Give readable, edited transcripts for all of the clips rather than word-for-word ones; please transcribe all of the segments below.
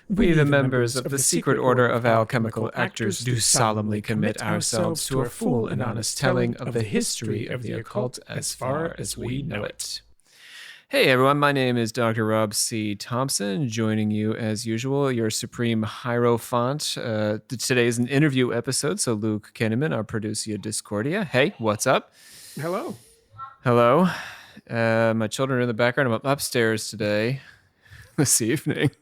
We, the members of the secret order of alchemical actors, do solemnly commit ourselves to a full and honest telling of the history of the occult as far as we know it. Hey everyone, my name is Dr. Rob C. Thompson, joining you as usual, your supreme hierophant. Today is an interview episode, so Luke Kinnaman, our producer Discordia. Hey, what's up? Hello. Hello. My children are in the background. I'm upstairs today, this evening,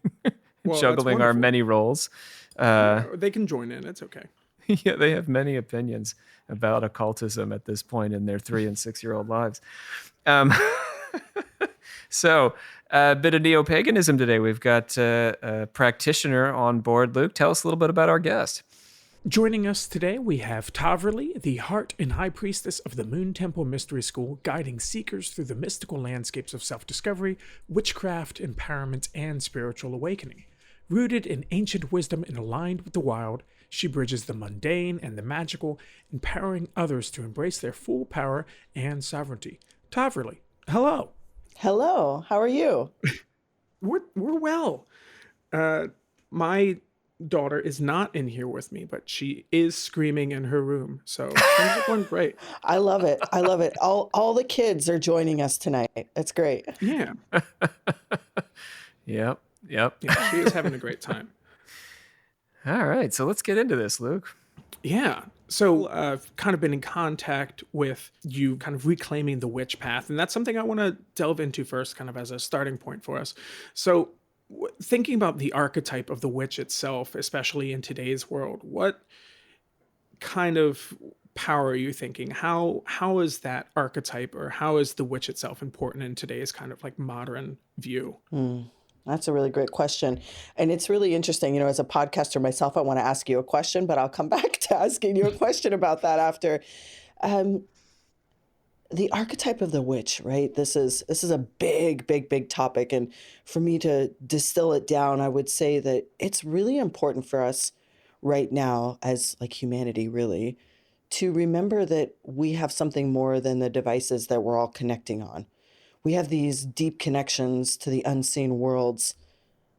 Well, juggling our many roles. They can join in. It's okay. Yeah, they have many opinions about occultism at this point in their 3- and 6-year-old lives. So, a bit of neo-paganism today. We've got a practitioner on board. Luke, tell us a little bit about our guest. Joining us today, we have Tahverlee, the heart and high priestess of the Moon Temple Mystery School, guiding seekers through the mystical landscapes of self-discovery, witchcraft, empowerment, and spiritual awakening. Rooted in ancient wisdom and aligned with the wild, she bridges the mundane and the magical, empowering others to embrace their full power and sovereignty. Tahverlee, hello. Hello, how are you? We're well. My daughter is not in here with me, but she is screaming in her room. So things are going great. I love it. I love it. All the kids are joining us tonight. It's great. Yeah. Yep. Yeah, she is having a great time. All right, so let's get into this, Luke. Yeah. So I've kind of been in contact with you kind of reclaiming the witch path. And that's something I want to delve into first, kind of as a starting point for us. So thinking about the archetype of the witch itself, especially in today's world, what kind of power are you thinking? How is that archetype, or how is the witch itself important in today's kind of like modern view? That's a really great question. And it's really interesting. You know, as a podcaster myself, I want to ask you a question, but I'll come back to asking you a question about that after. The archetype of the witch, right? This is a big topic. And for me to distill it down, I would say that it's really important for us right now as like humanity, really, to remember that we have something more than the devices that we're all connecting on. We have these deep connections to the unseen worlds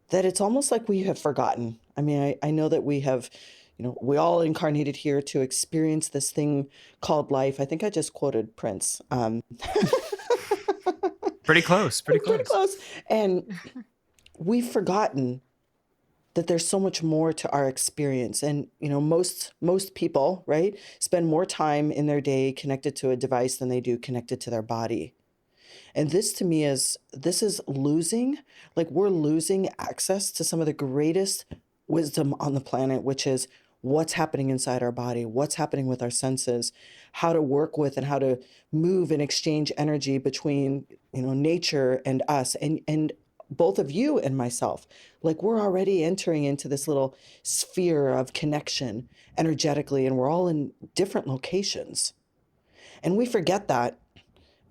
that it's almost like we have forgotten. I mean, I know that we have, we all incarnated here to experience this thing called life. I think I just quoted Prince. Pretty close. And we've forgotten that there's so much more to our experience. And, most people, right, spend more time in their day connected to a device than they do connected to their body. And this to me is losing, like we're losing access to some of the greatest wisdom on the planet, which is what's happening inside our body, what's happening with our senses, how to work with and how to move and exchange energy between, nature and us and both of you and myself. Like we're already entering into this little sphere of connection energetically, and we're all in different locations. And we forget that.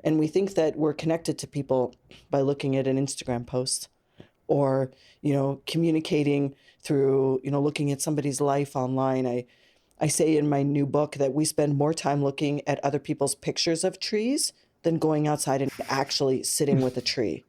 And we think that we're connected to people by looking at an Instagram post or, communicating through, looking at somebody's life online. I say in my new book that we spend more time looking at other people's pictures of trees than going outside and actually sitting with a tree.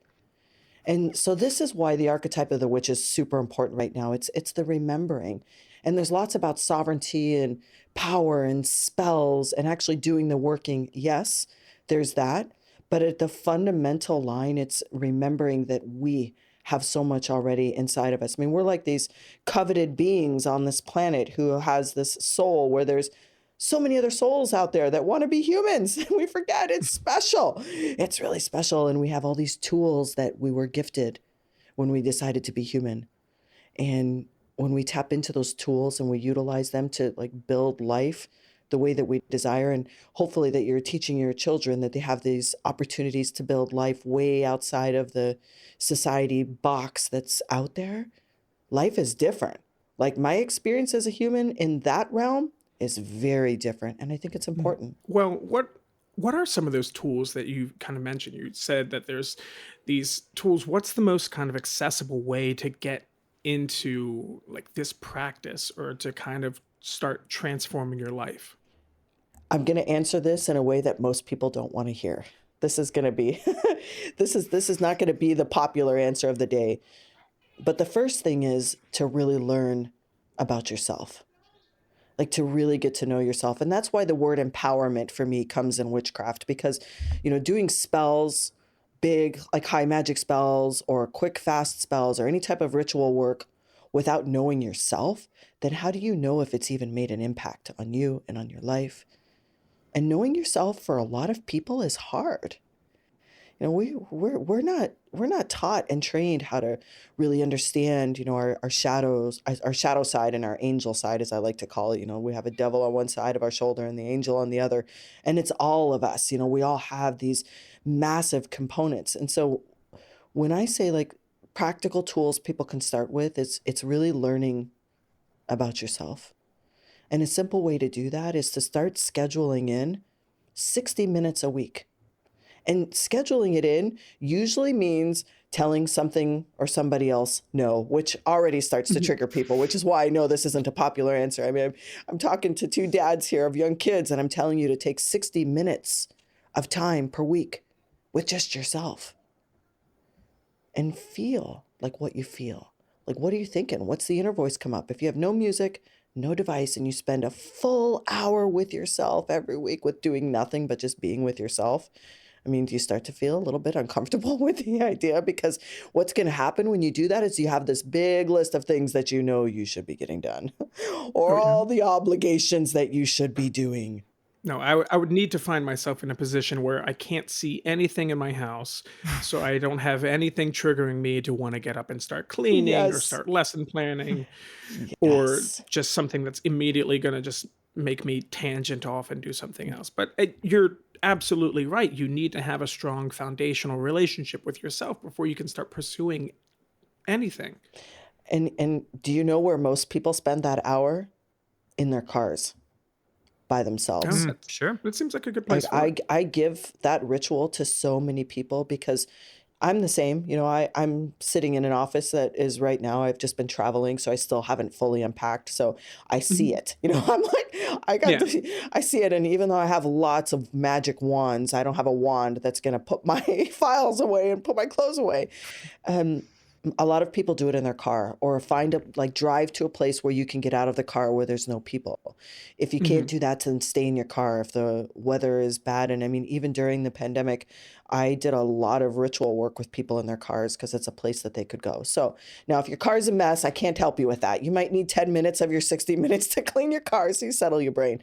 And so this is why the archetype of the witch is super important right now. It's the remembering. And there's lots about sovereignty and power and spells and actually doing the working. Yes, there's that. But at the fundamental line, it's remembering that we have so much already inside of us. I mean, we're like these coveted beings on this planet who has this soul where there's so many other souls out there that want to be humans. We forget it's special. It's really special. And we have all these tools that we were gifted when we decided to be human. And when we tap into those tools and we utilize them to like build life the way that we desire, and hopefully that you're teaching your children that they have these opportunities to build life way outside of the society box that's out there. Life is different. Like my experience as a human in that realm is very different. And I think it's important. Well, what are some of those tools that you kind of mentioned? You said that there's these tools. What's the most kind of accessible way to get into like this practice or to kind of start transforming your life? I'm going to answer this in a way that most people don't want to hear. This is going to be, this is not going to be the popular answer of the day. But the first thing is to really learn about yourself, like to really get to know yourself. And that's why the word empowerment for me comes in witchcraft, because, doing spells, big, like high magic spells or quick, fast spells or any type of ritual work without knowing yourself, then how do you know if it's even made an impact on you and on your life? And knowing yourself for a lot of people is hard. We're not taught and trained how to really understand, our shadows, our shadow side and our angel side, as I like to call it. We have a devil on one side of our shoulder and the angel on the other, and it's all of us. We all have these massive components. And so when I say like practical tools people can start with, it's really learning about yourself. And a simple way to do that is to start scheduling in 60 minutes a week. And scheduling it in usually means telling something or somebody else no, which already starts to trigger people, which is why I know this isn't a popular answer. I mean, I'm talking to two dads here of young kids, and I'm telling you to take 60 minutes of time per week with just yourself and feel like what you feel. Like, what are you thinking? What's the inner voice come up? If you have no music, no device, and you spend a full hour with yourself every week with doing nothing but just being with yourself, I mean, do you start to feel a little bit uncomfortable with the idea? Because what's going to happen when you do that is you have this big list of things that you should be getting done, or Oh, yeah. all the obligations that you should be doing. No, I would need to find myself in a position where I can't see anything in my house, so I don't have anything triggering me to want to get up and start cleaning or Yes. start lesson planning, or Yes. just something that's immediately going to just make me tangent off and do something else. But you're absolutely right. You need to have a strong foundational relationship with yourself before you can start pursuing anything. And do you know where most people spend that hour? In their cars by themselves. Sure. That seems like a good Like place for it. I give that ritual to so many people because I'm the same. I'm sitting in an office that is right now. I've just been traveling, so I still haven't fully unpacked. So I see Mhm. it. I'm like, Yeah. I see it. And even though I have lots of magic wands, I don't have a wand that's going to put my files away and put my clothes away. Um, a lot of people do it in their car or drive to a place where you can get out of the car where there's no people. If you can't Mhm. do that, then stay in your car if the weather is bad. And I mean, even during the pandemic, I did a lot of ritual work with people in their cars because it's a place that they could go. So now if your car's a mess, I can't help you with that. You might need 10 minutes of your 60 minutes to clean your car so you settle your brain.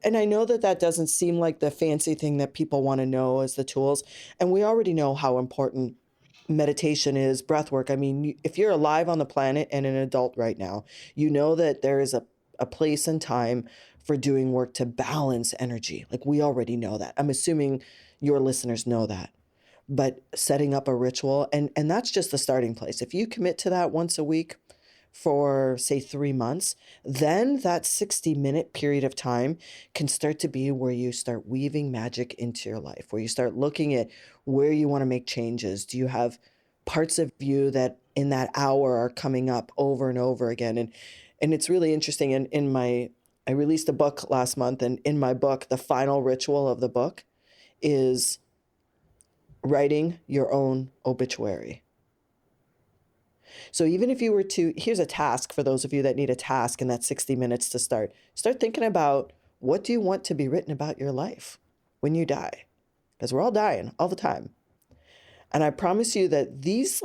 And I know that that doesn't seem like the fancy thing that people want to know as the tools. And we already know how important meditation is, breath work. I mean, if you're alive on the planet and an adult right now, you know that there is a place and time for doing work to balance energy. Like we already know that. I'm assuming your listeners know that. But setting up a ritual, and that's just the starting place. If you commit to that once a week for, say, 3 months, then that 60-minute period of time can start to be where you start weaving magic into your life, where you start looking at where you want to make changes. Do you have parts of you that in that hour are coming up over and over again? And it's really interesting. I released a book last month, and in my book, the final ritual of the book is writing your own obituary. So even if you were to, here's a task for those of you that need a task in that 60 minutes to start thinking about what do you want to be written about your life when you die? Because we're all dying all the time. And I promise you that these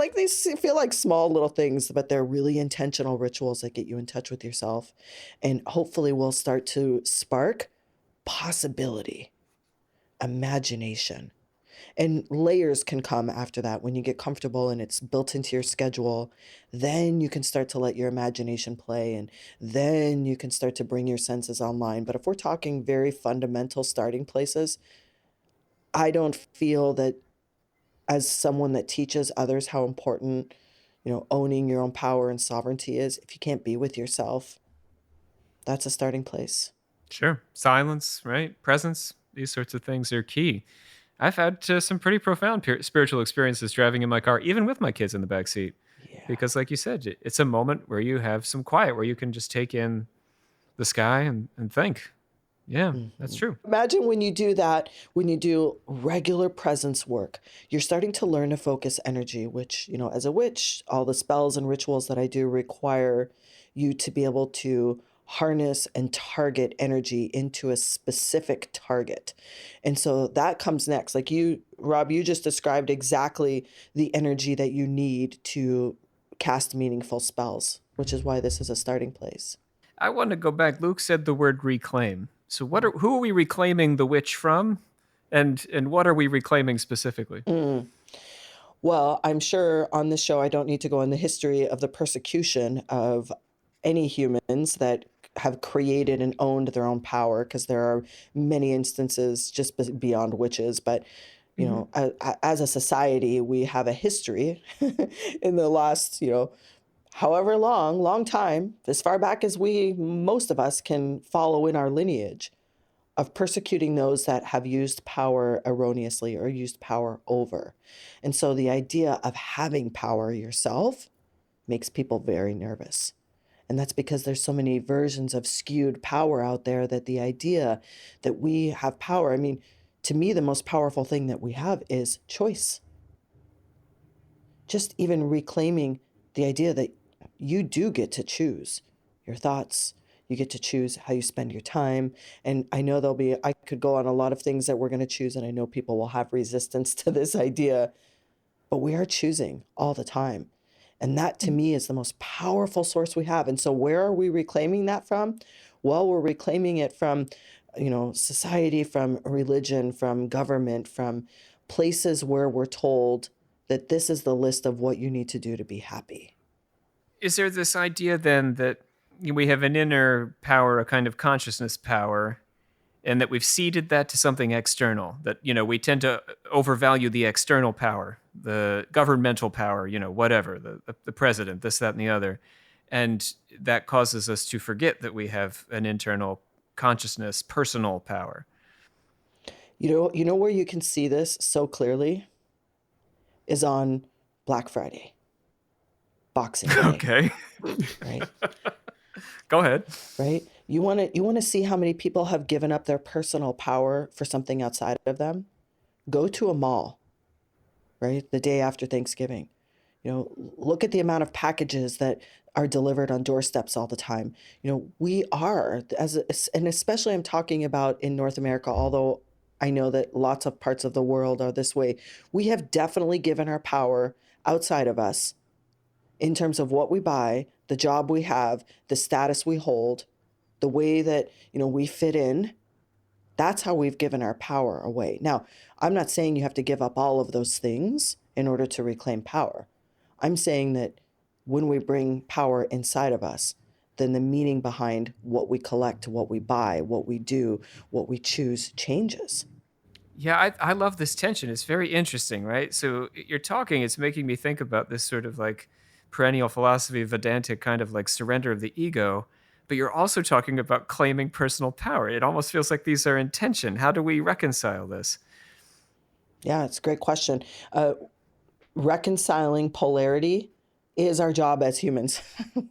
feel like small little things, but they're really intentional rituals that get you in touch with yourself and hopefully will start to spark possibility, imagination. And layers can come after that when you get comfortable and it's built into your schedule. Then you can start to let your imagination play, and then you can start to bring your senses online. But if we're talking very fundamental starting places, I don't feel that as someone that teaches others how important, owning your own power and sovereignty is, if you can't be with yourself, that's a starting place. Sure. Silence, right? Presence. These sorts of things are key. I've had some pretty profound spiritual experiences driving in my car, even with my kids in the back seat. Yeah. Because, like you said, it's a moment where you have some quiet, where you can just take in the sky and think. Yeah, that's true. Imagine when you do that, when you do regular presence work, you're starting to learn to focus energy, which, as a witch, all the spells and rituals that I do require you to be able to harness and target energy into a specific target. And so that comes next. Like you, Rob, you just described exactly the energy that you need to cast meaningful spells, which is why this is a starting place. I want to go back. Luke said the word reclaim. So who are we reclaiming the witch from? And what are we reclaiming specifically? Well, I'm sure on this show, I don't need to go in the history of the persecution of any humans that have created and owned their own power, because there are many instances just beyond witches. But, as a society, we have a history in the last, however long time, as far back as most of us can follow in our lineage, of persecuting those that have used power erroneously or used power over. And so the idea of having power yourself makes people very nervous. And that's because there's so many versions of skewed power out there, that the idea that we have power, I mean, to me, the most powerful thing that we have is choice. Just even reclaiming the idea that you do get to choose your thoughts. You get to choose how you spend your time. And I know I could go on a lot of things that we're going to choose, and I know people will have resistance to this idea, but we are choosing all the time. And that to me is the most powerful source we have. And so where are we reclaiming that from? Well, we're reclaiming it from, society, from religion, from government, from places where we're told that this is the list of what you need to do to be happy. Is there this idea then that we have an inner power, a kind of consciousness power, and that we've ceded that to something external, that, we tend to overvalue the external power, the governmental power, whatever, the president, this, that, and the other. And that causes us to forget that we have an internal consciousness, personal power. You know where you can see this so clearly is on Black Friday, Boxing Day. Okay. Right? Go ahead. Right? You want to see how many people have given up their personal power for something outside of them? Go to a mall, right? The day after Thanksgiving. Look at the amount of packages that are delivered on doorsteps all the time. We are, and especially I'm talking about in North America, although I know that lots of parts of the world are this way. We have definitely given our power outside of us in terms of what we buy, the job we have, the status we hold, the way that, we fit in. That's how we've given our power away. Now, I'm not saying you have to give up all of those things in order to reclaim power. I'm saying that when we bring power inside of us, then the meaning behind what we collect, what we buy, what we do, what we choose changes. Yeah, I love this tension. It's very interesting, right? So you're talking, it's making me think about this sort of like perennial philosophy, Vedantic kind of like surrender of the ego, but you're also talking about claiming personal power. It almost feels like these are in tension. How do we reconcile this? Yeah, it's a great question. Reconciling polarity is our job as humans.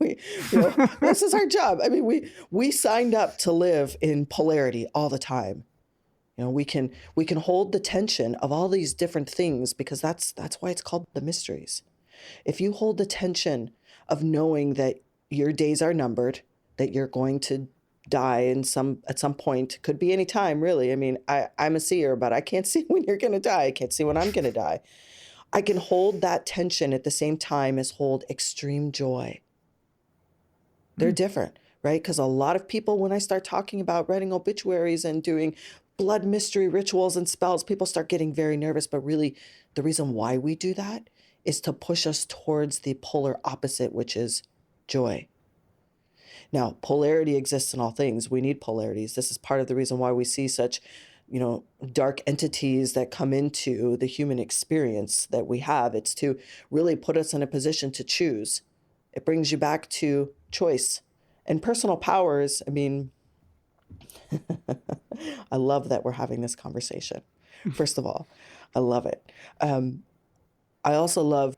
This is our job. I mean, we signed up to live in polarity all the time. We can hold the tension of all these different things, because that's why it's called the mysteries. If you hold the tension of knowing that your days are numbered, that you're going to die at some point, could be any time, really. I mean, I'm a seer, but I can't see when you're going to die. I can't see when I'm going to die. I can hold that tension at the same time as hold extreme joy. They're different, right? Because a lot of people, when I start talking about writing obituaries and doing blood mystery rituals and spells, people start getting very nervous. But really, the reason why we do that is to push us towards the polar opposite, which is joy. Now, polarity exists in all things. We need polarities. This is part of the reason why we see such, dark entities that come into the human experience that we have. It's to really put us in a position to choose. It brings you back to choice. And personal powers, I mean, I love that we're having this conversation. First of all, I love it. I also love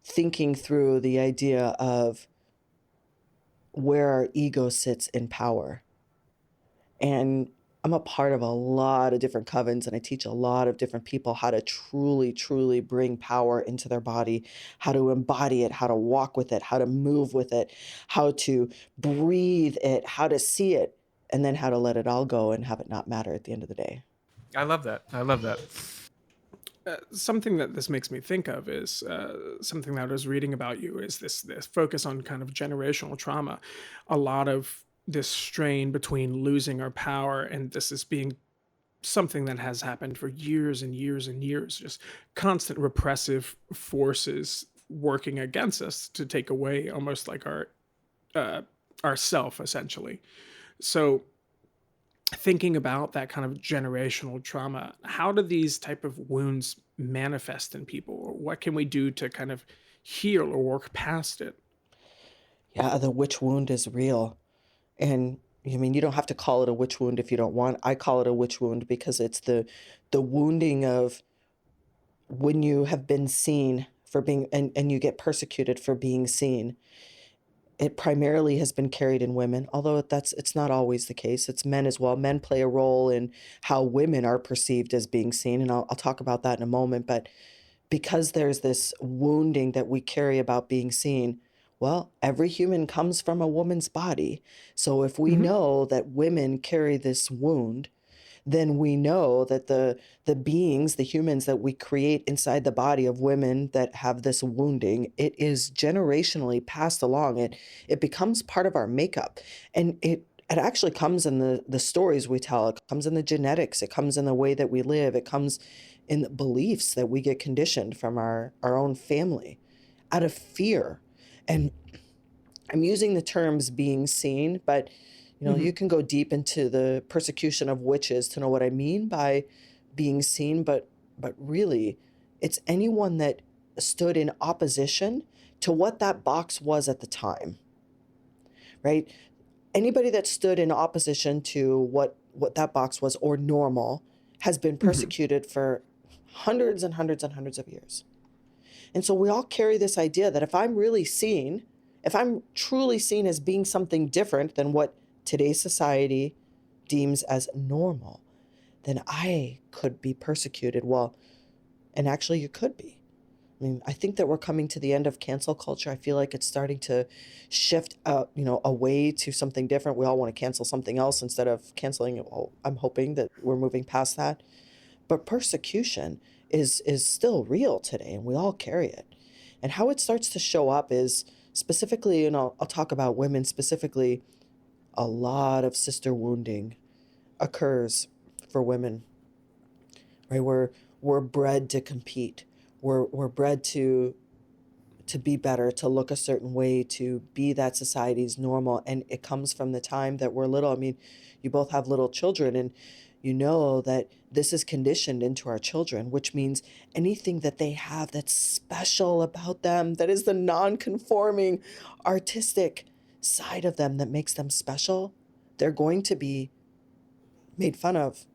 thinking through the idea of where our ego sits in power. And I'm a part of a lot of different covens, and I teach a lot of different people how to truly, truly bring power into their body, how to embody it, how to walk with it, how to move with it, how to breathe it, how to see it, and then how to let it all go and have it not matter at the end of the day. I love that. I love that. Something that this makes me think of is something that I was reading about you is this focus on kind of generational trauma. A lot of this strain between losing our power and this is being something that has happened for years and years and years, just constant repressive forces working against us to take away almost like uh, our self essentially. So thinking about that kind of generational trauma, how do these type of wounds manifest in people, or what can we do to kind of heal or work past it? Yeah, the witch wound is real. And I mean, you don't have to call it a witch wound if you don't want. I call it a witch wound because it's the wounding of when you have been seen for being and you get persecuted for being seen. It primarily has been carried in women, although it's not always the case. It's men as well. Men play a role in how women are perceived as being seen, and I'll talk about that in a moment. But because there's this wounding that we carry about being seen, well, every human comes from a woman's body. So if we Hmm. know that women carry this wound, then we know that the beings, the humans that we create inside the body of women that have this wounding, it is generationally passed along. It becomes part of our makeup. And it actually comes in the stories we tell. It comes in the genetics. It comes in the way that we live. It comes in the beliefs that we get conditioned from our own family out of fear. And I'm using the terms being seen, but Hmm. you can go deep into the persecution of witches to know what I mean by being seen, but really it's anyone that stood in opposition to what that box was at the time, right? Anybody that stood in opposition to what that box was or normal has been Hmm. persecuted for hundreds and hundreds and hundreds of years. And so we all carry this idea that if I'm really seen, if I'm truly seen as being something different than what today's society deems as normal, then I could be persecuted. Well, and actually, you could be. I mean, I think that we're coming to the end of cancel culture. I feel like it's starting to shift, away to something different. We all want to cancel something else instead of canceling it. Well, I'm hoping that we're moving past that. But persecution is still real today, and we all carry it. And how it starts to show up is specifically, and I'll talk about women specifically, a lot of sister wounding occurs for women, right? We're bred to compete. We're bred to be better, to look a certain way, to be that society's normal. And it comes from the time that we're little. I mean, you both have little children, and you know that this is conditioned into our children, which means anything that they have that's special about them, that is the non conforming artistic side of them that makes them special, they're going to be made fun of.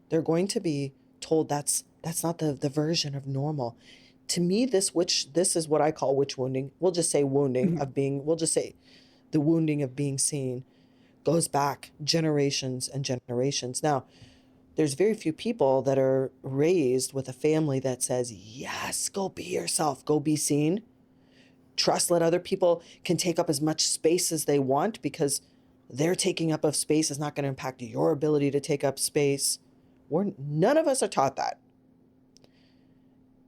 They're going to be told that's not the version of normal. To me, this is what I call witch wounding. We'll just say wounding Hmm. of being, we'll just say the wounding of being seen goes back generations and generations. Now, there's very few people that are raised with a family that says, yes, go be yourself, go be seen. Trust, let other people can take up as much space as they want because their taking up of space is not going to impact your ability to take up space. None of us are taught that.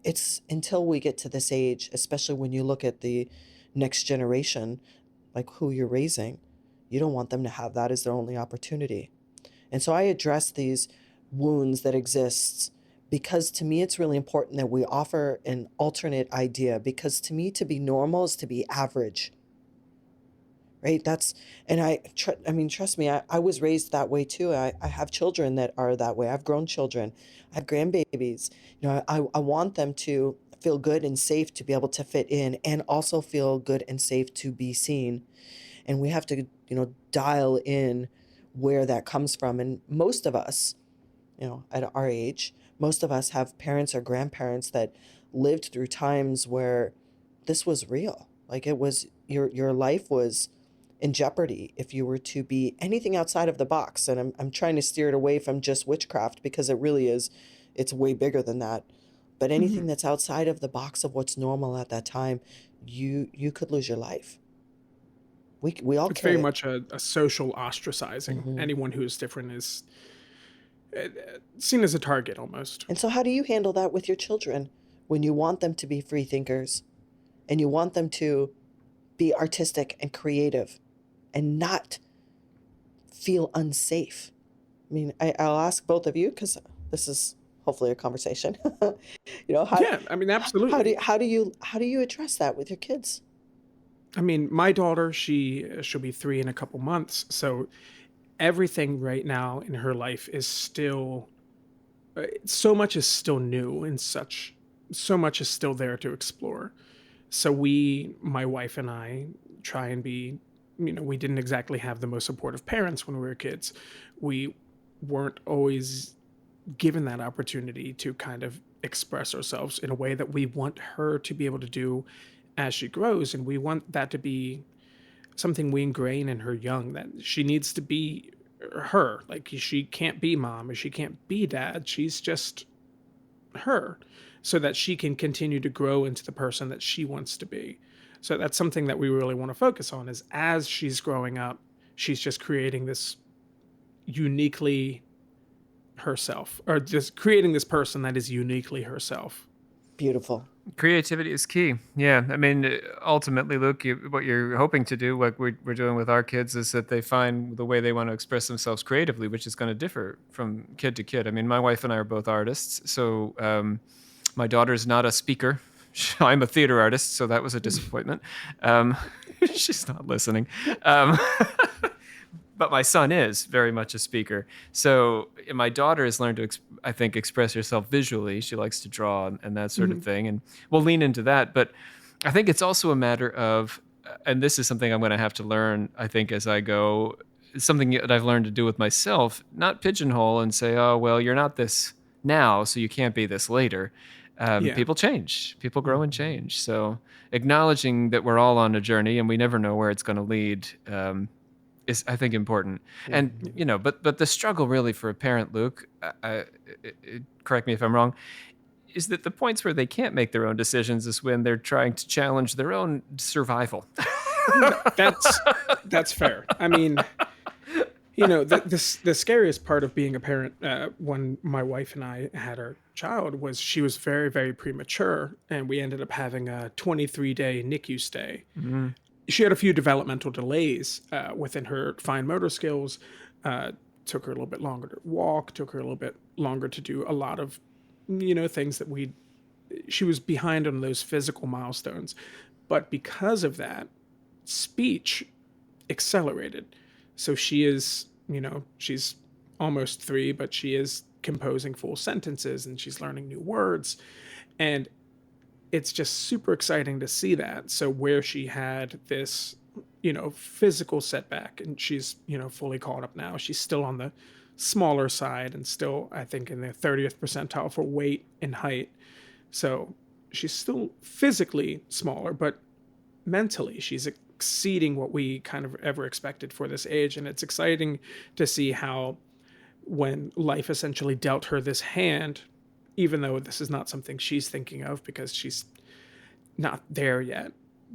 It's until we get to this age, especially when you look at the next generation, like who you're raising, you don't want them to have that as their only opportunity. And so I address these wounds that exist because to me it's really important that we offer an alternate idea, because to me to be normal is to be average, right? That's and I mean, trust me, I was raised that way too. I have children that are that way. I've grown children. I have grandbabies. I want them to feel good and safe to be able to fit in, and also feel good and safe to be seen. And we have to, dial in where that comes from. And most of us, at our age, most of us have parents or grandparents that lived through times where this was real. Like it was your life was in jeopardy if you were to be anything outside of the box. And I'm trying to steer it away from just witchcraft because it really is, it's way bigger than that. But anything Mhm. that's outside of the box of what's normal at that time, you could lose your life. We all It's very carry it. much a social ostracizing. Hmm. Anyone who is different is seen as a target almost. And so how do you handle that with your children when you want them to be free thinkers and you want them to be artistic and creative and not feel unsafe? I mean, I'll ask both of you because this is hopefully a conversation. You know, Yeah, I mean, absolutely. how do you address that with your kids? I mean, my daughter, she'll be 3 in a couple months, so everything right now in her life is still so much is still new and so much is still there to explore. So my wife and I, try and be, we didn't exactly have the most supportive parents when we were kids. We weren't always given that opportunity to kind of express ourselves in a way that we want her to be able to do as she grows. And we want that to be something we ingrain in her young, that she needs to be her. Like, she can't be mom or she can't be dad. She's just her, so that she can continue to grow into the person that she wants to be. So that's something that we really want to focus on, is as she's growing up, she's just creating this uniquely herself, or just creating this person that is uniquely herself. Beautiful. Creativity is key. Yeah. I mean, ultimately, Luke, what you're hoping to do, what we're doing with our kids, is that they find the way they want to express themselves creatively, which is going to differ from kid to kid. I mean, my wife and I are both artists. So my daughter's not a speaker. I'm a theater artist. So that was a disappointment. Um, she's not listening. Um, but my son is very much a speaker. So my daughter has learned to, I think, express herself visually. She likes to draw and that sort of Mhm. thing. And we'll lean into that. But I think it's also a matter of, and this is something I'm going to have to learn, I think, as I go, something that I've learned to do with myself, not pigeonhole and say, oh, well, you're not this now, so you can't be this later. Yeah. People change, people grow and change. So acknowledging that we're all on a journey and we never know where it's going to lead, is, I think, important. And Mhm. you know, but the struggle really for a parent, Luke, correct me if I'm wrong, is that the points where they can't make their own decisions is when they're trying to challenge their own survival. That's fair. I mean, the scariest part of being a parent, when my wife and I had our child, was she was very, very premature, and we ended up having a 23-day NICU stay. Mm, She had a few developmental delays within her fine motor skills. Uh, Took her a little bit longer to walk. Took her a little bit longer to do a lot of, things that she was behind on those physical milestones. But because of that, speech accelerated. So she is, she's almost 3, but she is composing full sentences and she's learning new words. And it's just super exciting to see that. So where she had this, physical setback, and she's, fully caught up now, she's still on the smaller side and still, I think, in the 30th percentile for weight and height. So she's still physically smaller, but mentally she's exceeding what we kind of ever expected for this age. And it's exciting to see how, when life essentially dealt her this hand, even though this is not something she's thinking of because she's not there yet,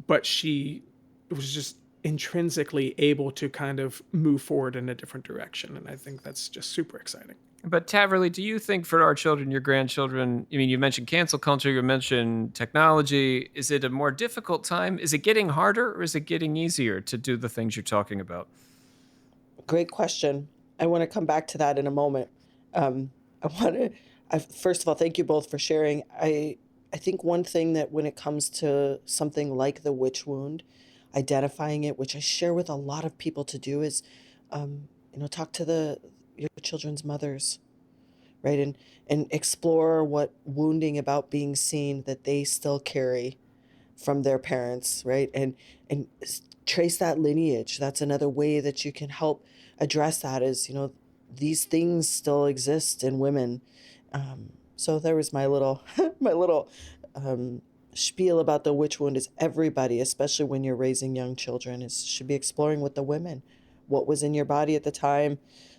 but she was just intrinsically able to kind of move forward in a different direction. And I think that's just super exciting. but Tahverlee, do you think for our children, your grandchildren, I mean, you mentioned cancel culture, you mentioned technology. Is it a more difficult time? Is it getting harder or is it getting easier to do the things you're talking about? Great question. I want to come back to that in a moment. I want to, first of all, thank you both for sharing. I think one thing that when it comes to something like the witch wound, identifying it, which I share with a lot of people to do, is, talk to your children's mothers, right? And explore what wounding about being seen that they still carry from their parents, right? And trace that lineage. That's another way that you can help address that, is, these things still exist in women. So there was my little my little um, spiel about the witch wound is everybody, especially when you're raising young children, is should be exploring with the women. What was in your body at the time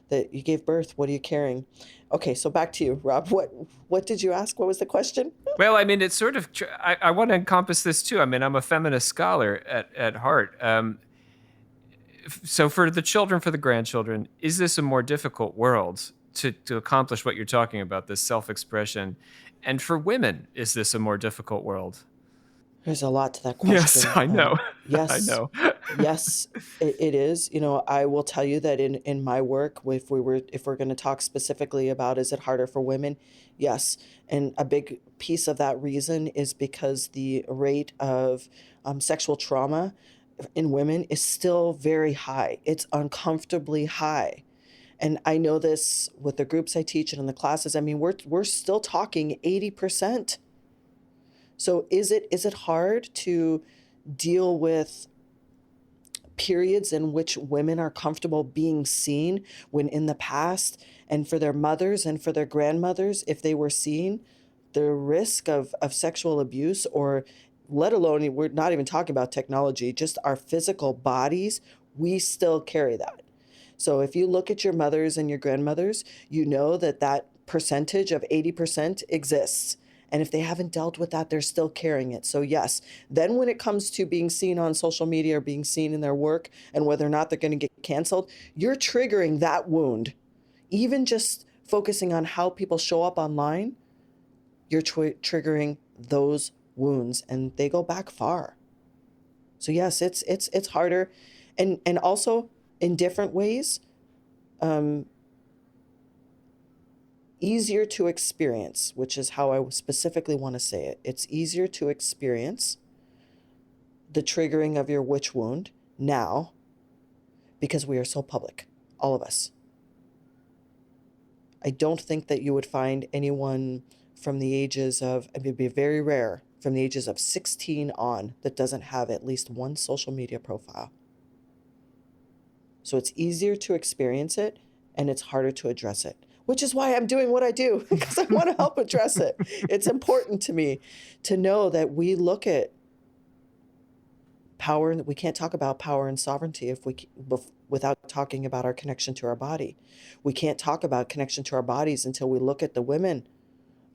that you gave birth? What are you carrying? Okay, so back to you, Rob. What did you ask? What was the question? Well, I mean, it's sort of. I want to encompass this too. I mean, I'm a feminist scholar at heart. So for the children, for the grandchildren, is this a more difficult world to accomplish what you're talking about, this self-expression? And for women, is this a more difficult world? There's a lot to that Yes, question. I know. I Yes, know. yes, it is. I will tell you that in my work, if we're going to talk specifically about is it harder for women, yes, and a big piece of that reason is because the rate of sexual trauma in women is still very high. It's uncomfortably high. And I know this with the groups I teach and in the classes. I mean, we're still talking 80%. So is it hard to deal with periods in which women are comfortable being seen when in the past, and for their mothers and for their grandmothers, if they were seen, the risk of sexual abuse, or let alone, we're not even talking about technology, just our physical bodies, we still carry that. So if you look at your mothers and your grandmothers, you know that that percentage of 80% exists. And if they haven't dealt with that, they're still carrying it. So yes, then when it comes to being seen on social media or being seen in their work and whether or not they're going to get canceled, you're triggering that wound. Even just focusing on how people show up online, you're triggering those wounds, and they go back far. So yes, it's harder, and also in different ways, um, easier to experience, which is how I specifically want to say it. It's easier to experience the triggering of your witch wound now because we are so public, all of us. I don't think that you would find anyone from the ages of, it would be very rare, from the ages of 16 on that doesn't have at least one social media profile. So it's easier to experience it and it's harder to address it, which is why I'm doing what I do, because I want to help address it. It's important to me to know that we look at power, and we can't talk about power and sovereignty without talking about our connection to our body. We can't talk about connection to our bodies until we look at the women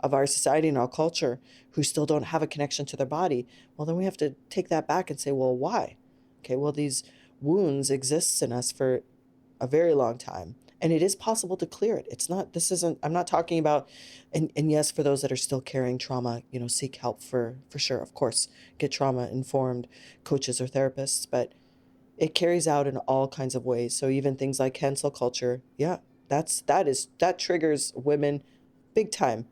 of our society and our culture who still don't have a connection to their body. Well, then we have to take that back and say, well, why? Okay, well, these wounds exist in us for a very long time, and it is possible to clear it. I'm not talking about, and yes, for those that are still carrying trauma, seek help for sure, of course, get trauma informed coaches or therapists, but it carries out in all kinds of ways. So even things like cancel culture, yeah, that triggers women big time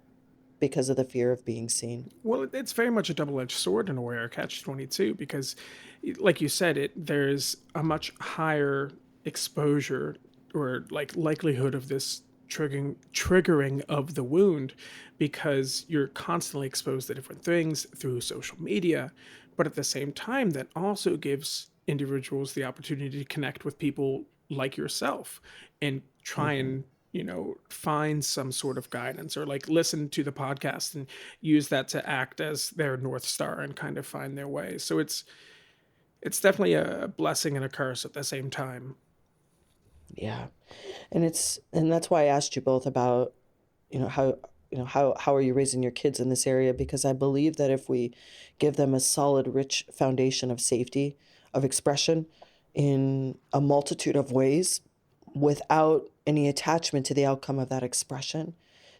because of the fear of being seen. Well, it's very much a double-edged sword in a way, or catch-22, because, like you said, there's a much higher exposure or like likelihood of this triggering of the wound, because you're constantly exposed to different things through social media. But at the same time, that also gives individuals the opportunity to connect with people like yourself and try Mm-hmm. and find some sort of guidance, or like listen to the podcast and use that to act as their North Star and kind of find their way. So it's definitely a blessing and a curse at the same time. Yeah. And that's why I asked you both about, how how are you raising your kids in this area, because I believe that if we give them a solid, rich foundation of safety, of expression in a multitude of ways without any attachment to the outcome of that expression,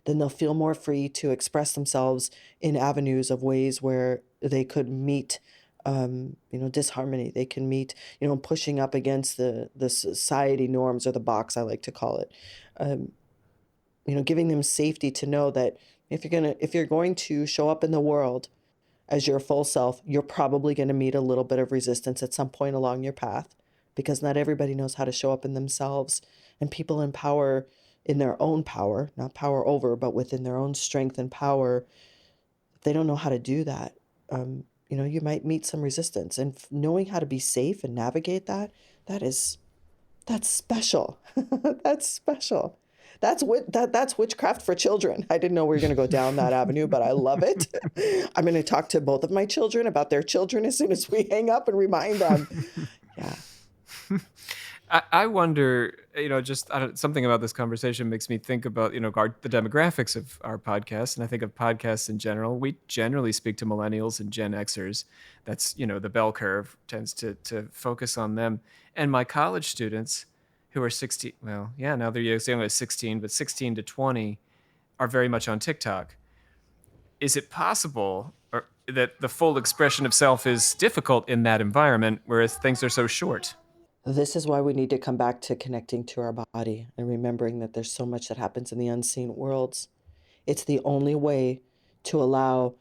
then they'll feel more free to express themselves in avenues of ways where they could meet disharmony. They can meet, pushing up against the society norms, or the box, I like to call it. Um, Giving them safety to know that if you're going to show up in the world as your full self, you're probably going to meet a little bit of resistance at some point along your path, because not everybody knows how to show up in themselves. And people in power, in their own power, not power over, but within their own strength and power, if they don't know how to do that, you might meet some resistance. And knowing how to be safe and navigate that, that is, that's special. That's special. That's witchcraft for children. I didn't know we were going to go down that avenue, but I love it. I'm going to talk to both of my children about their children as soon as we hang up and remind them. Yeah. I wonder, just something about this conversation makes me think about, the demographics of our podcast. And I think of podcasts in general. We generally speak to millennials and Gen Xers. That's, the bell curve tends to focus on them. And my college students who are 16, well, yeah, now they're young as 16, but 16 to 20 are very much on TikTok. Is it possible that the full expression of self is difficult in that environment, whereas things are so short? This is why we need to come back to connecting to our body and remembering that there's so much that happens in the unseen worlds. It's the only way to allow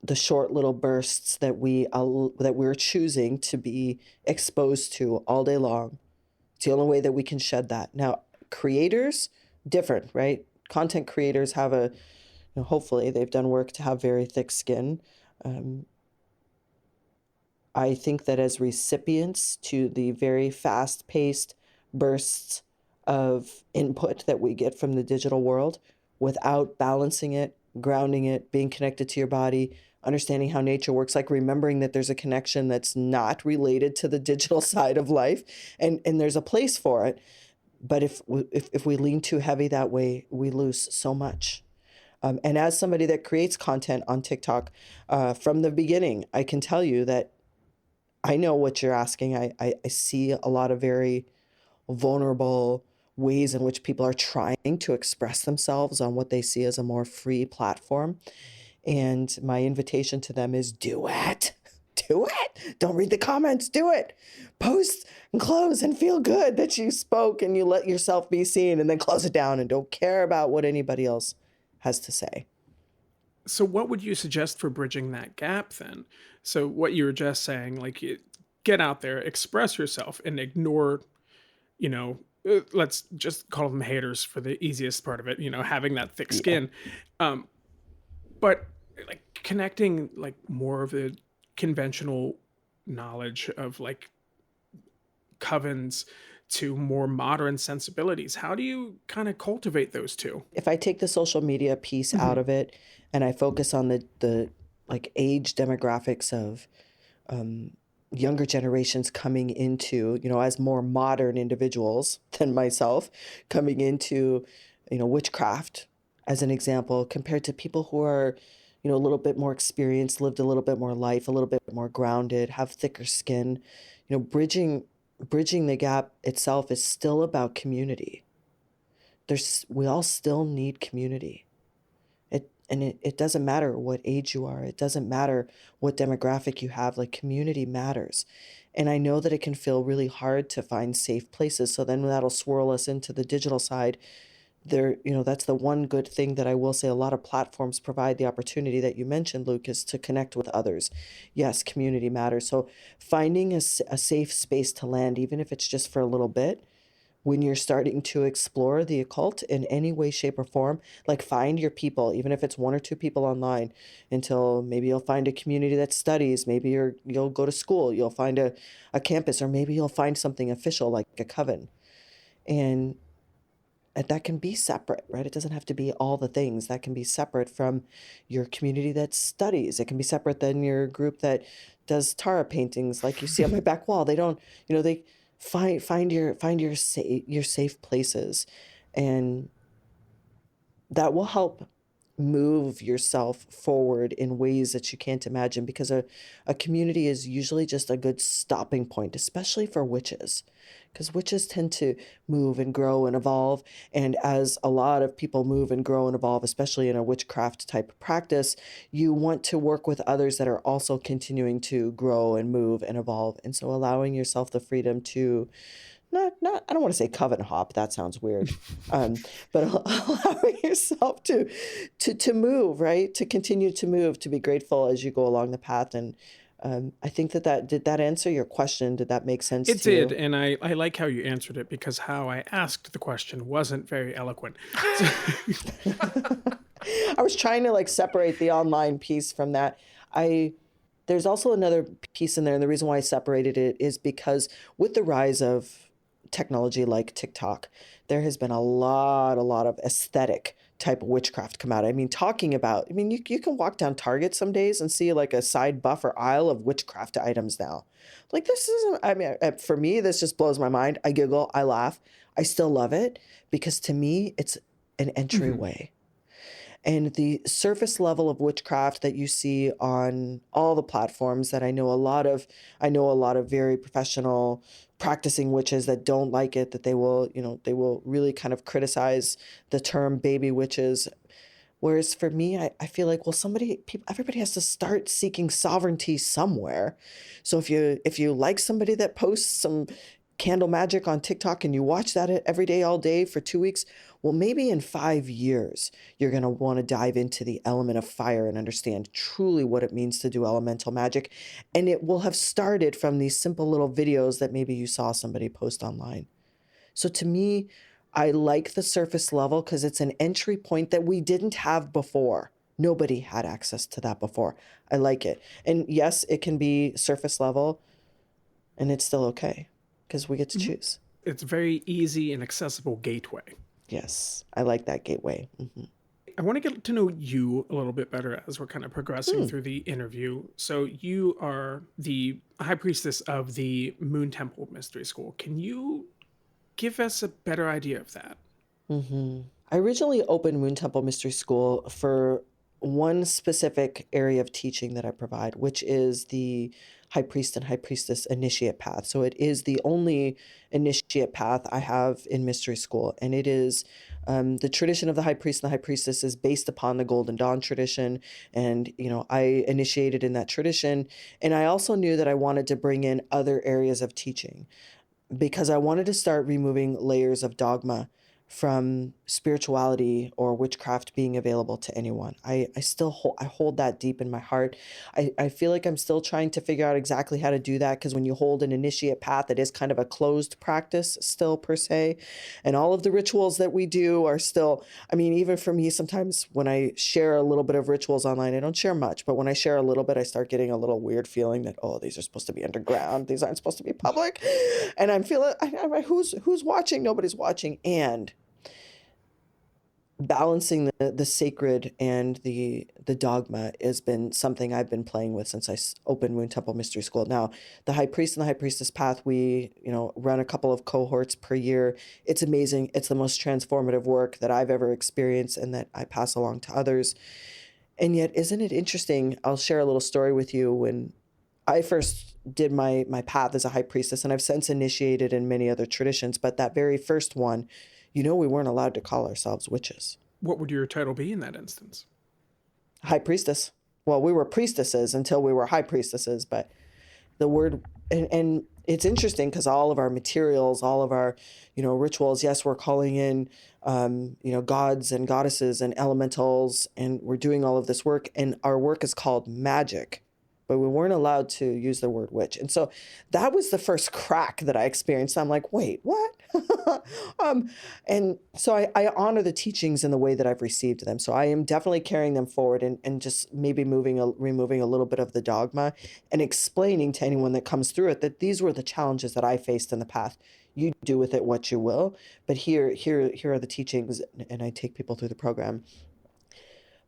the short little bursts that we're choosing to be exposed to all day long. It's the only way that we can shed that. Now, creators, different, right? Content creators have hopefully they've done work to have very thick skin. I think that as recipients to the very fast-paced bursts of input that we get from the digital world, without balancing it, grounding it, being connected to your body, understanding how nature works, like remembering that there's a connection that's not related to the digital side of life, and there's a place for it. But if we lean too heavy that way, we lose so much. And as somebody that creates content on TikTok, from the beginning, I can tell you that I know what you're asking. I see a lot of very vulnerable ways in which people are trying to express themselves on what they see as a more free platform. And my invitation to them is do it. Do it. Don't read the comments. Do it. Post and close and feel good that you spoke and you let yourself be seen, and then close it down and don't care about what anybody else has to say. So what would you suggest for bridging that gap then? So what you were just saying, like get out there, express yourself, and ignore, let's just call them haters for the easiest part of it, having that thick skin. But like connecting like more of the conventional knowledge of like covens to more modern sensibilities. How do you kind of cultivate those two? If I take the social media piece out of it and I focus on the like age demographics of younger generations coming into, as more modern individuals than myself, coming into, witchcraft as an example, compared to people who are, a little bit more experienced, lived a little bit more life, a little bit more grounded, have thicker skin, bridging the gap itself is still about community. We all still need community. It doesn't matter what age you are. It doesn't matter what demographic you have. Like, community matters. And I know that it can feel really hard to find safe places. So then that'll swirl us into the digital side. That's the one good thing that I will say a lot of platforms provide the opportunity that you mentioned, Luke, is to connect with others. Yes, community matters. So finding a safe space to land, even if it's just for a little bit, when you're starting to explore the occult in any way, shape, or form, like find your people, even if it's one or two people online, until maybe you'll find a community that studies, maybe you'll go to school, you'll find a campus, or maybe you'll find something official like a coven. And that can be separate, right? It doesn't have to be all the things. That can be separate from your community that studies. It can be separate than your group that does Tara paintings, like you see on my back wall. They don't, they find your safe places, and that will help move yourself forward in ways that you can't imagine, because a community is usually just a good stopping point, especially for witches, because witches tend to move and grow and evolve. And as a lot of people move and grow and evolve, especially in a witchcraft type of practice, you want to work with others that are also continuing to grow and move and evolve. And so allowing yourself the freedom to not I don't want to say coven hop, that sounds weird, but allowing yourself to move, right, to continue to move, to be grateful as you go along the path. And I think that did that answer your question? Did that make sense It to you? did, and I like how you answered it, because how I asked the question wasn't very eloquent. I was trying to like separate the online piece from that. There's also another piece in there, and the reason why I separated it is because with the rise of technology like TikTok, there has been a lot of aesthetic type of witchcraft come out. I mean, you can walk down Target some days and see like a side buffer aisle of witchcraft items now. Like this isn't, I mean, for me, this just blows my mind. I giggle, I laugh. I still love it because to me, it's an Hmm. entryway. And the surface level of witchcraft that you see on all the platforms that I know a lot of very professional practicing witches that don't like it, that they will really kind of criticize the term baby witches. Whereas for me, I feel like, well, everybody has to start seeking sovereignty somewhere. So if you like somebody that posts some candle magic on TikTok and you watch that every day, all day for 2 weeks, well, maybe in 5 years, you're going to want to dive into the element of fire and understand truly what it means to do elemental magic. And it will have started from these simple little videos that maybe you saw somebody post online. So to me, I like the surface level because it's an entry point that we didn't have before. Nobody had access to that before. I like it. And yes, it can be surface level and it's still okay because we get to choose. It's very easy and accessible gateway. Yes, I like that gateway. I want to get to know you a little bit better as we're kind of progressing Hmm. through the interview. So you are the high priestess of the Moon Temple Mystery School. Can you give us a better idea of that? I originally opened Moon Temple Mystery School for one specific area of teaching that I provide, which is the High Priest and High Priestess initiate path. So it is the only initiate path I have in Mystery School. And it is the tradition of the High Priest and the High Priestess is based upon the Golden Dawn tradition. And, I initiated in that tradition. And I also knew that I wanted to bring in other areas of teaching because I wanted to start removing layers of dogma from spirituality or witchcraft being available to anyone. I hold that deep in my heart. I feel like I'm still trying to figure out exactly how to do that because when you hold an initiate path, it is kind of a closed practice still per se. And all of the rituals that we do are still, I mean, even for me, sometimes when I share a little bit of rituals online, I don't share much, but when I share a little bit, I start getting a little weird feeling that, oh, these are supposed to be underground. These aren't supposed to be public. And I'm feeling, I'm like, who's watching? Nobody's watching. And balancing the sacred and the dogma has been something I've been playing with since opened Moon Temple Mystery School. Now, the High Priest and the High Priestess path, we run a couple of cohorts per year. It's amazing. It's the most transformative work that I've ever experienced and that I pass along to others. And yet, isn't it interesting? I'll share a little story with you. When I first did my path as a high priestess, and I've since initiated in many other traditions, but that very first one, we weren't allowed to call ourselves witches. What would your title be in that instance? High priestess. Well, we were priestesses until we were high priestesses, but the word, and it's interesting because all of our materials, all of our, rituals, yes, we're calling in, gods and goddesses and elementals, and we're doing all of this work, and our work is called magic, but we weren't allowed to use the word witch. And so that was the first crack that I experienced. I'm like, wait, what? And so I honor the teachings in the way that I've received them. So I am definitely carrying them forward and just maybe removing a little bit of the dogma and explaining to anyone that comes through it that these were the challenges that I faced in the past. You do with it what you will, but here are the teachings, and I take people through the program.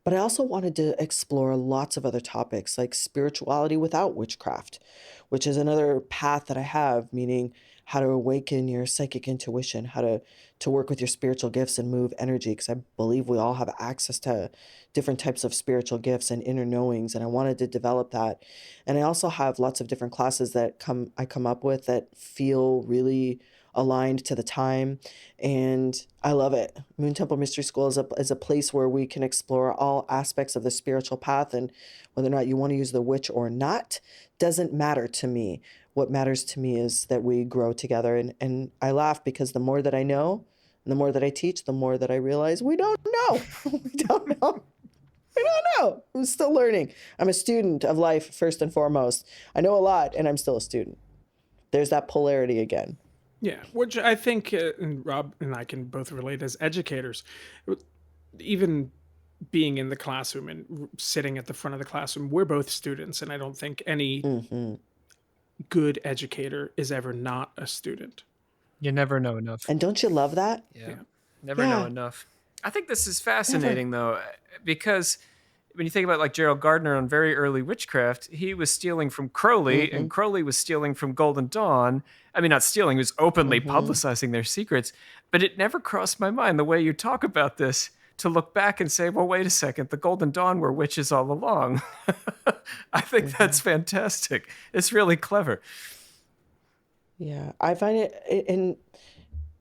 But I also wanted to explore lots of other topics like spirituality without witchcraft, which is another path that I have, meaning how to awaken your psychic intuition, how to work with your spiritual gifts and move energy, because I believe we all have access to different types of spiritual gifts and inner knowings, and I wanted to develop that. And I also have lots of different classes that I come up with that feel really aligned to the time, and I love it. Moon Temple Mystery School is a place where we can explore all aspects of the spiritual path, and whether or not you want to use the witch or not doesn't matter to me. What matters to me is that we grow together, and I laugh because the more that I know, and the more that I teach, the more that I realize we don't know. We don't know. I don't know. I'm still learning. I'm a student of life first and foremost. I know a lot, and I'm still a student. There's that polarity again. Yeah, which I think, and Rob and I can both relate as educators, even being in the classroom and sitting at the front of the classroom, we're both students, and I don't think any Hmm. good educator is ever not a student. You never know enough. And don't you love that? Yeah. Yeah. Never know Yeah, enough. I think this is never. fascinating, though, because when you think about like Gerald Gardner on very early witchcraft, he was stealing from Crowley, Mm-hmm. and Crowley was stealing from Golden Dawn. I mean, not stealing, he was openly Mm-hmm. publicizing their secrets. But it never crossed my mind the way you talk about this to look back and say, well, wait a second, the Golden Dawn were witches all along. I think Mm-hmm. that's fantastic. It's really clever. Yeah, I find and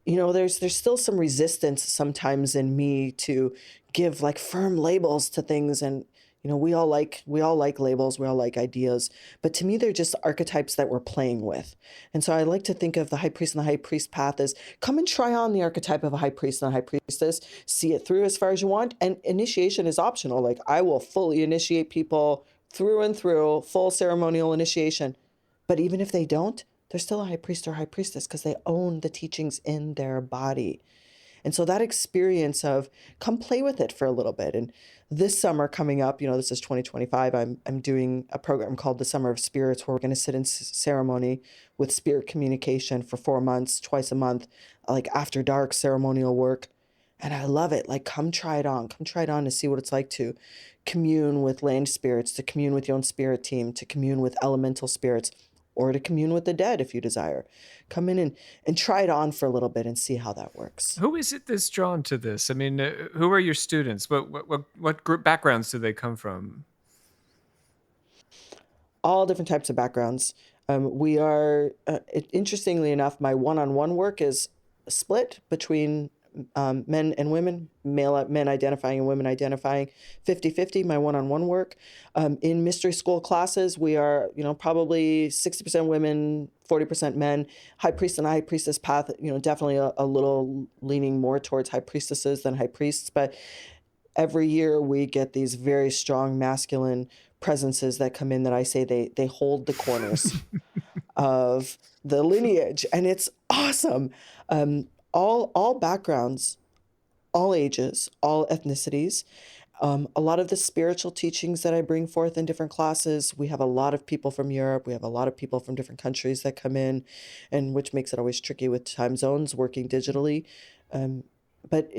there's still some resistance sometimes in me to give like firm labels to things, and we all like labels, we all like ideas, but to me they're just archetypes that we're playing with. And so I like to think of the high priest and the high priest path as come and try on the archetype of a high priest and a high priestess, see it through as far as you want, and initiation is optional. Like I will fully initiate people through and through, full ceremonial initiation. But even if they don't, they're still a high priest or high priestess because they own the teachings in their body. And so that experience of come play with it for a little bit. And this summer coming up, this is 2025, I'm doing a program called the Summer of Spirits where we're going to sit in ceremony with spirit communication for 4 months, twice a month, like after dark ceremonial work. And I love it. Like come try it on. Come try it on to see what it's like to commune with land spirits, to commune with your own spirit team, to commune with elemental spirits, or to commune with the dead if you desire. Come in and try it on for a little bit and see how that works. Who is it that's drawn to this? I mean, who are your students? What group backgrounds do they come from? All different types of backgrounds. We are, interestingly enough, my one-on-one work is split between men and women, men identifying and women identifying, 50-50, my one-on-one work. In mystery school classes, we are, probably 60% women, 40% men. High priest and high priestess path, definitely a little leaning more towards high priestesses than high priests. But every year we get these very strong masculine presences that come in that I say they hold the corners of the lineage, and it's awesome. All backgrounds, all ages, all ethnicities. A lot of the spiritual teachings that I bring forth in different classes, we have a lot of people from Europe. We have a lot of people from different countries that come in, and which makes it always tricky with time zones working digitally. But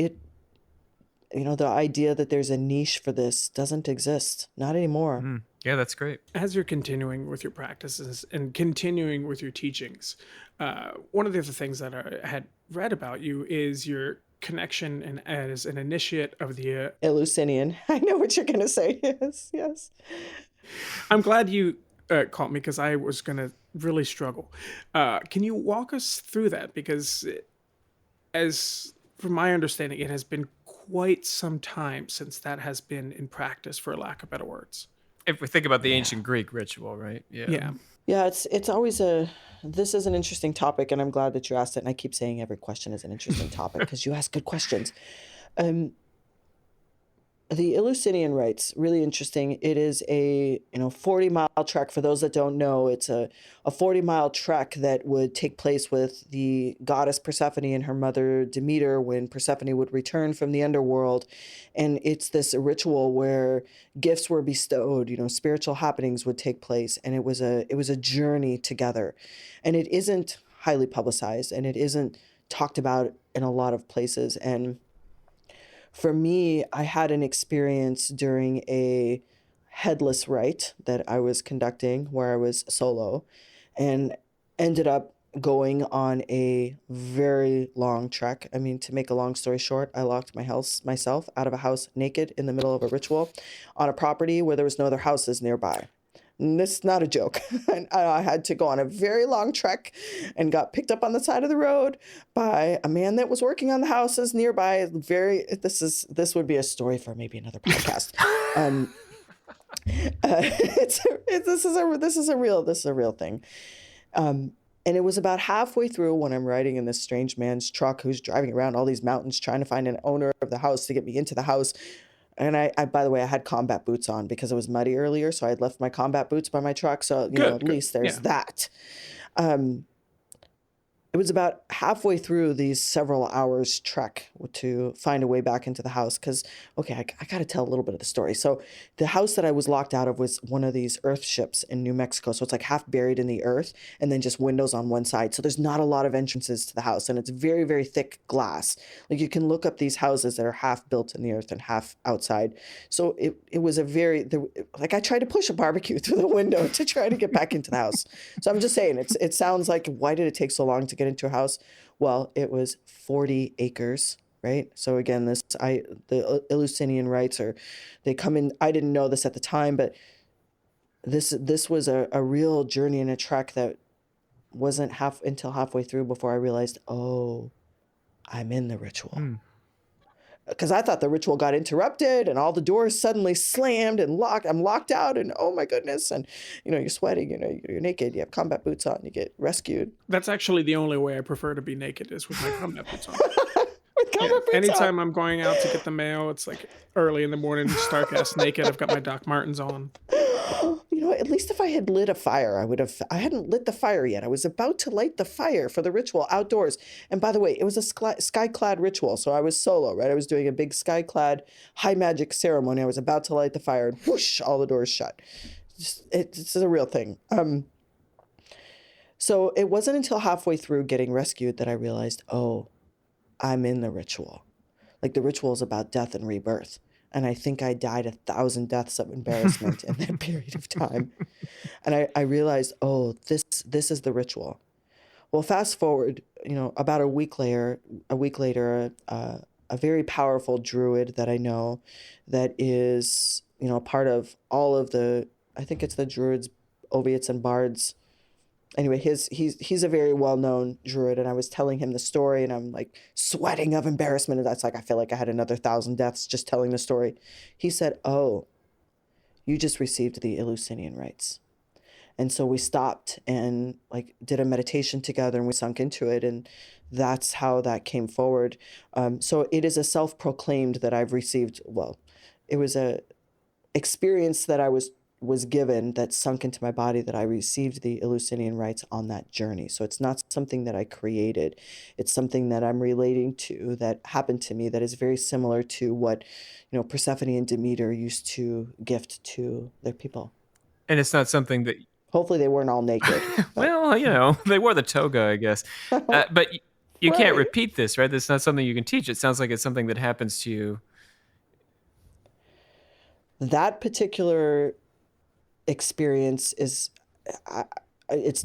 the idea that there's a niche for this doesn't exist, not anymore. Yeah, that's great. As you're continuing with your practices and continuing with your teachings, one of the other things that I had read about you is your connection and as an initiate of the. Eleusinian. I know what you're going to say. Yes, yes. I'm glad you caught me because I was going to really struggle. Can you walk us through that? Because, as from my understanding, it has been quite some time since that has been in practice, for lack of better words. If we think about the Yeah. ancient Greek ritual, right? Yeah. Yeah. Yeah, it's always this is an interesting topic, and I'm glad that you asked it. And I keep saying every question is an interesting topic because you ask good questions. Um, the Eleusinian rites, really interesting. It is a 40-mile trek. For those that don't know, it's a 40-mile trek that would take place with the goddess Persephone and her mother Demeter when Persephone would return from the underworld. And it's this ritual where gifts were bestowed, spiritual happenings would take place, and it was a journey together. And it isn't highly publicized, and it isn't talked about in a lot of places. And for me, I had an experience during a headless rite that I was conducting where I was solo and ended up going on a very long trek. I mean, to make a long story short, I locked myself out of a house naked in the middle of a ritual on a property where there was no other houses nearby. And this is not a joke. And I had to go on a very long trek and got picked up on the side of the road by a man that was working on the houses nearby. This would be a story for maybe another podcast. This is a real thing. And it was about halfway through when I'm riding in this strange man's truck who's driving around all these mountains trying to find an owner of the house to get me into the house. And I by the way, I had combat boots on because it was muddy earlier, so I had left my combat boots by my truck. So, Good, at good. least there's Yeah. that. Um, it was about halfway through these several hours trek to find a way back into the house. Because, okay, I got to tell a little bit of the story. So the house that I was locked out of was one of these earth ships in New Mexico. So it's like half buried in the earth and then just windows on one side. So there's not a lot of entrances to the house, and it's very, very thick glass. Like you can look up these houses that are half built in the earth and half outside. So it was a very, like I tried to push a barbecue through the window to try to get back into the house. So I'm just saying, it sounds like, why did it take so long to get into a house? Well, it was 40 acres, right? So again, the Eleusinian rites they come in. I didn't know this at the time, but this was a real journey and a trek that wasn't until halfway through before I realized, oh, I'm in the ritual. Because I thought the ritual got interrupted and all the doors suddenly slammed and locked. I'm locked out and oh my goodness. And, you're sweating, you're naked, you have combat boots on, you get rescued. That's actually the only way I prefer to be naked is with my combat boots on. With combat boots Anytime on. I'm going out to get the mail, it's like early in the morning, stark ass naked. I've got my Doc Martens on. At least if I had lit a fire, I hadn't lit the fire yet. I was about to light the fire for the ritual outdoors. And by the way, it was a sky-clad ritual. So I was solo, right? I was doing a big sky-clad high magic ceremony. I was about to light the fire and whoosh, all the doors shut. It's a real thing. So it wasn't until halfway through getting rescued that I realized, oh, I'm in the ritual. Like the ritual is about death and rebirth. And I think I died 1,000 deaths of embarrassment in that period of time. And I realized, oh, this is the ritual. Well, fast forward, about a week later, a very powerful druid that I know that is, part of all of I think it's the druids, oviates, and bards. Anyway, he's a very well-known druid, and I was telling him the story, and I'm like sweating of embarrassment. And that's like, I feel like I had another 1,000 deaths just telling the story. He said, oh, you just received the Eleusinian rites. And so we stopped and like did a meditation together, and we sunk into it, and that's how that came forward. So it is a self-proclaimed that I've received. Well, it was a experience that I was given that sunk into my body, that I received the Eleusinian rites on that journey. So it's not something that I created. It's something that I'm relating to, that happened to me, that is very similar to what, Persephone and Demeter used to gift to their people. And it's not something that... Hopefully they weren't all naked. Well, they wore the toga, I guess. But you can't Right. repeat this, right? That's not something you can teach. It sounds like it's something that happens to you. That particular experience it's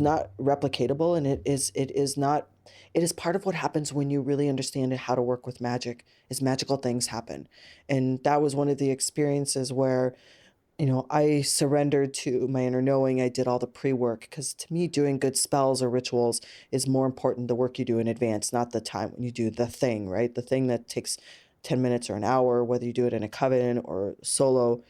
not replicatable, and it is part of what happens when you really understand how to work with magic. Is magical things happen. And that was one of the experiences where I surrendered to my inner knowing. I did all the pre-work, because to me, doing good spells or rituals is more important, the work you do in advance, not the time when you do the thing, right? The thing that takes 10 minutes or an hour, whether you do it in a coven or solo.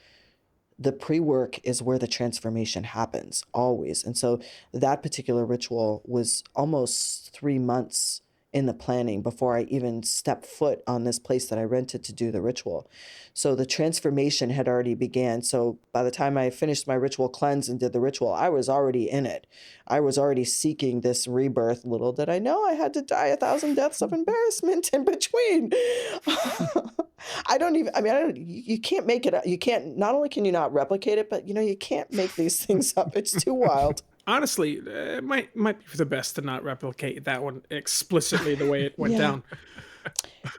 The pre-work is where the transformation happens, always. And so that particular ritual was almost 3 months in the planning before I even stepped foot on this place that I rented to do the ritual. So the transformation had already began. So by the time I finished my ritual cleanse and did the ritual, I was already in it. I was already seeking this rebirth. Little did I know I had to die 1,000 deaths of embarrassment in between. You can't make it up. You can't, not only can you not replicate it, but you can't make these things up. It's too wild. Honestly, it might be for the best to not replicate that one explicitly the way it went Yeah. down.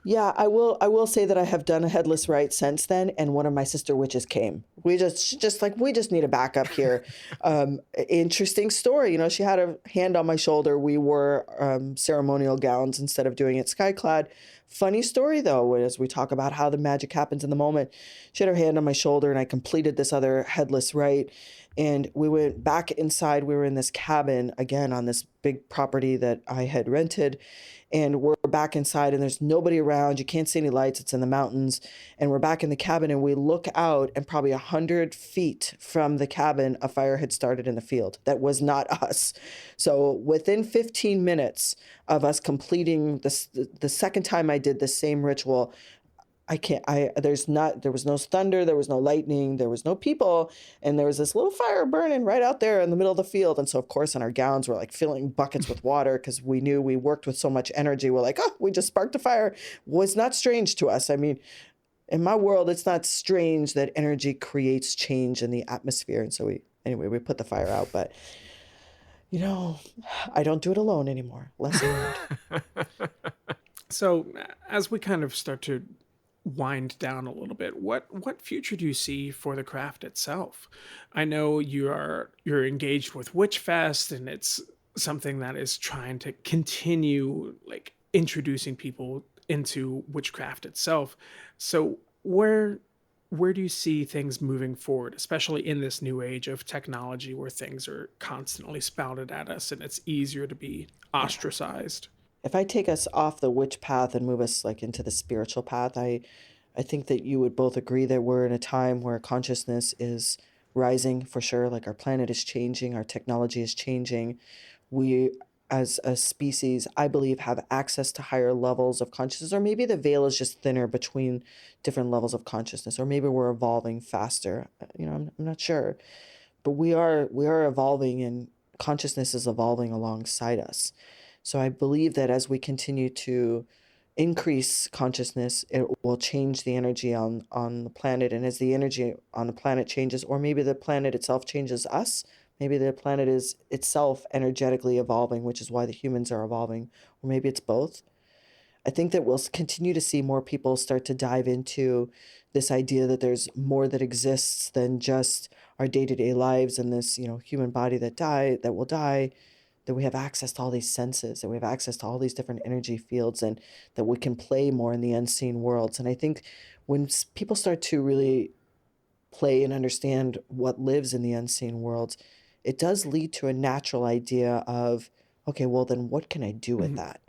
Yeah, I will say that I have done a headless rite since then, and one of my sister witches came. We just need a backup here. Interesting story. She had a hand on my shoulder. We wore ceremonial gowns instead of doing it skyclad. Funny story though, as we talk about how the magic happens in the moment. She had her hand on my shoulder, and I completed this other headless rite. And we went back inside. We were in this cabin again on this big property that I had rented. And we're back inside, and there's nobody around. You can't see any lights. It's in the mountains. And we're back in the cabin, and we look out, and probably 100 feet from the cabin, a fire had started in the field. That was not us. So within 15 minutes of us completing this, the second time I did the same ritual, I can't, there was no thunder, there was no lightning, there was no people, and there was this little fire burning right out there in the middle of the field. And so, of course, in our gowns, we're like filling buckets with water because we knew we worked with so much energy. We're like, oh, we just sparked a fire. Was not strange to us. I mean, in my world, it's not strange that energy creates change in the atmosphere. And so we put the fire out. But, I don't do it alone anymore. Lesson learned. So, as we kind of start to wind down a little bit, what future do you see for the craft itself? I know you're engaged with Witchfest, and it's something that is trying to continue like introducing people into witchcraft itself. So, where do you see things moving forward, especially in this new age of technology where things are constantly spouted at us and it's easier to be ostracized? If I take us off the witch path and move us like into the spiritual path, I think that you would both agree that we're in a time where consciousness is rising for sure. Like our planet is changing, our technology is changing. We, as a species, I believe, have access to higher levels of consciousness, or maybe the veil is just thinner between different levels of consciousness, or maybe we're evolving faster. I'm not sure, but we are evolving, and consciousness is evolving alongside us. So I believe that as we continue to increase consciousness, it will change the energy on the planet. And as the energy on the planet changes, or maybe the planet itself changes us, maybe the planet is itself energetically evolving, which is why the humans are evolving, or maybe it's both. I think that we'll continue to see more people start to dive into this idea that there's more that exists than just our day-to-day lives and this, human body that will die, that we have access to all these senses, that we have access to all these different energy fields, and that we can play more in the unseen worlds. And I think when people start to really play and understand what lives in the unseen worlds, it does lead to a natural idea of, okay, well, then what can I do with Mhm. that?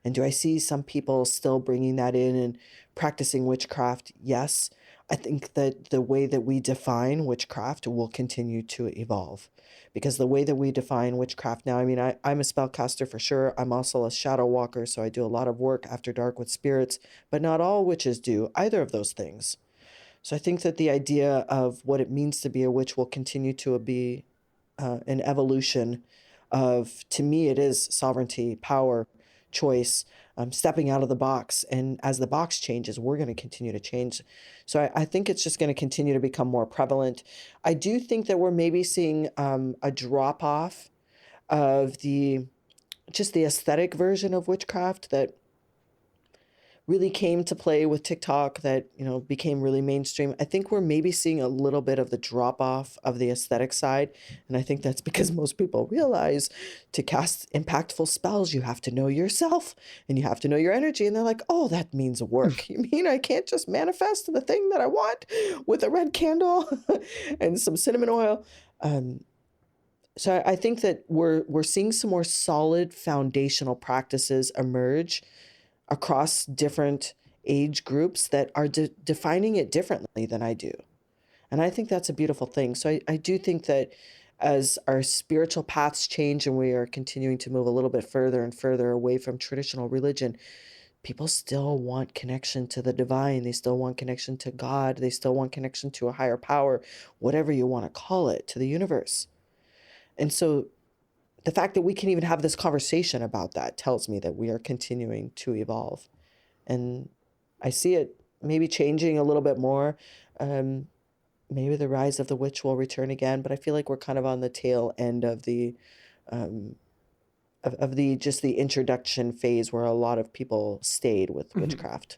And do I see some people still bringing that in and practicing witchcraft? Yes. I think that the way that we define witchcraft will continue to evolve because the way that we define witchcraft now, I mean, I'm a spellcaster for sure. I'm also a shadow walker, so I do a lot of work after dark with spirits, but not all witches do either of those things. So I think that the idea of what it means to be a witch will continue to be an evolution of, to me, it is sovereignty, power, choice, stepping out of the box. And as the box changes, we're going to continue to change. So I think it's just going to continue to become more prevalent. I do think that we're maybe seeing a drop off of the aesthetic version of witchcraft that really came to play with TikTok, that, became really mainstream. I think we're maybe seeing a little bit of the drop off of the aesthetic side. And I think that's because most people realize to cast impactful spells, you have to know yourself and you have to know your energy. And they're like, oh, that means work. You mean I can't just manifest the thing that I want with a red candle and some cinnamon oil? Um, so I think that we're seeing some more solid foundational practices emerge across different age groups that are defining it differently than I do. And I think that's a beautiful thing. So I do think that as our spiritual paths change and we are continuing to move a little bit further and further away from traditional religion, people still want connection to the divine. They still want connection to God. They still want connection to a higher power, whatever you want to call it, to the universe. And so the fact that we can even have this conversation about that tells me that we are continuing to evolve. And I see it maybe changing a little bit more. Um, Maybe the rise of the witch will return again, but I feel like we're kind of on the tail end of the um, of the just the introduction phase where a lot of people stayed with Mhm. witchcraft.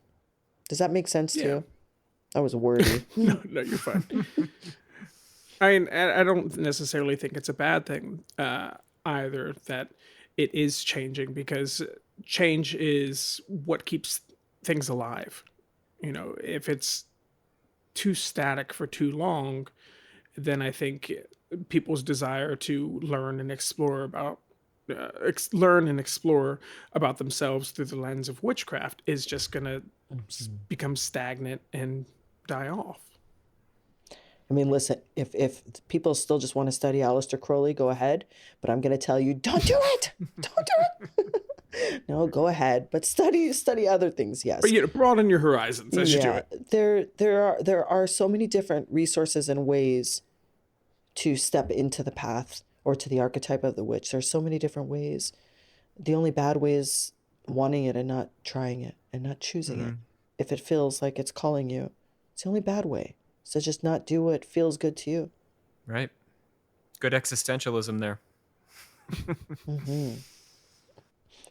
Does that make sense Yeah. too? That was wordy. No, no, you're fine. I mean, I don't necessarily think it's a bad thing either that it is changing, because change is what keeps things alive. If it's too static for too long, then I think people's desire to learn and explore about themselves through the lens of witchcraft is just gonna Mhm. become stagnant and die off. I mean, listen, if people still just want to study Aleister Crowley, go ahead. But I'm going to tell you, don't do it. Don't do it. No, go ahead, but study other things. But Yes. broaden your horizons as you do Yeah, it. there are so many different resources and ways to step into the path or to the archetype of the witch. There's so many different ways. The only bad way is wanting it and not trying it and not choosing it. If it feels like it's calling you, it's the only bad way. So just not do what feels good to you. Right. Good existentialism there.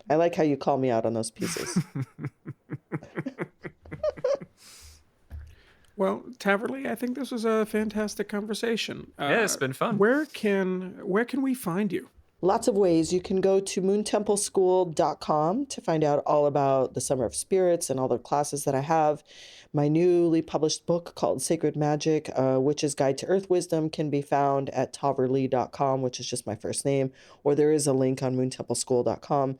I like how you call me out on those pieces. Well, Tahverlee, I think this was a fantastic conversation. Yeah, it's been fun. Where can we find you? Lots of ways. You can go to moontempleschool.com to find out all about the Summer of Spirits and all the classes that I have. My newly published book called Sacred Magic, Witch's Guide to Earth Wisdom, can be found at tahverlee.com, which is just my first name, or there is a link on moontempleschool.com.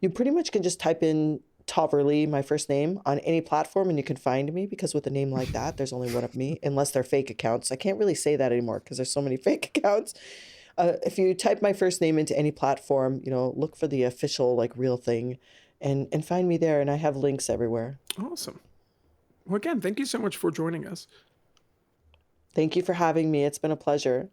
You pretty much can just type in Tahverlee, my first name, on any platform and you can find me, because with a name like that, there's only one of me, unless they're fake accounts. I can't really say that anymore because there's so many fake accounts. If you type my first name into any platform, look for the official, like, real thing and find me there. And I have links everywhere. Awesome. Well, again, thank you so much for joining us. Thank you for having me. It's been a pleasure.